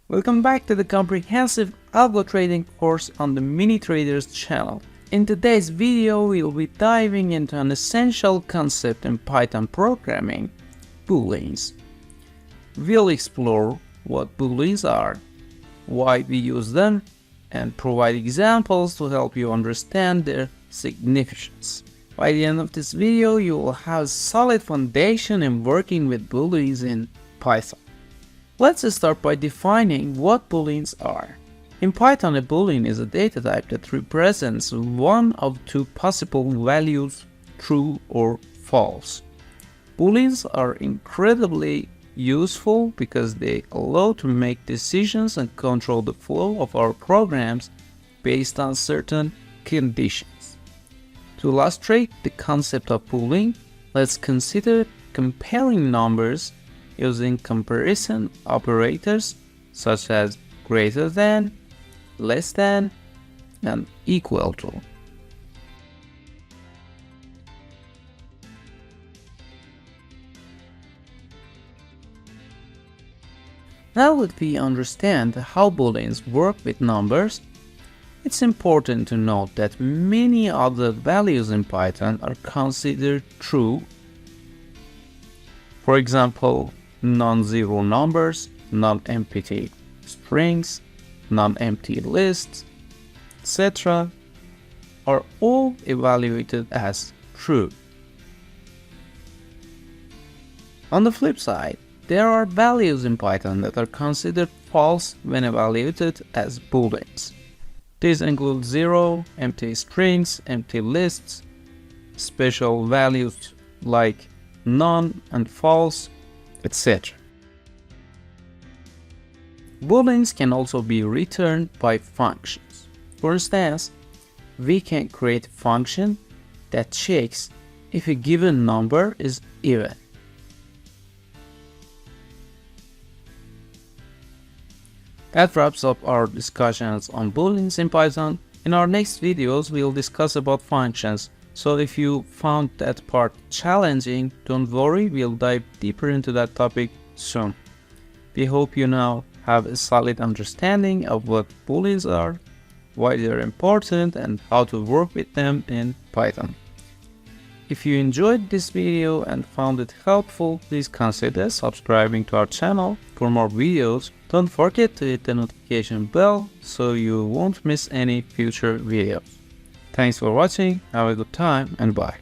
Welcome back to the comprehensive algo trading course on the Mini Traders channel. In today's video, we'll be diving into an essential concept in Python programming, Booleans. We'll explore what Booleans are, why we use them, and provide examples to help you understand their significance. By the end of this video, you will have a solid foundation in working with Booleans in Python. Let's start by defining what Booleans are. In Python, a Boolean is a data type that represents one of two possible values, true or false. Booleans are incredibly useful because they allow to make decisions and control the flow of our programs based on certain conditions. To illustrate the concept of Boolean, let's consider comparing numbers using comparison operators such as greater than, less than, and equal to. Now that we understand how Booleans work with numbers, it's important to note that many other values in Python are considered true. For example, non-zero numbers, non-empty strings, non-empty lists, etc. are all evaluated as true. On the flip side, there are values in Python that are considered false when evaluated as Booleans. These include zero, empty strings, empty lists, special values like none and false, etc. Booleans can also be returned by functions. For instance, we can create a function that checks if a given number is even. That wraps up our discussions on Booleans in Python. In our next videos, we'll discuss about functions. So if you found that part challenging, don't worry, we'll dive deeper into that topic soon. We hope you now have a solid understanding of what Booleans are, why they're important, and how to work with them in Python. If you enjoyed this video and found it helpful, please consider subscribing to our channel for more videos. Don't forget to hit the notification bell so you won't miss any future videos. Thanks for watching, have a good time, and bye.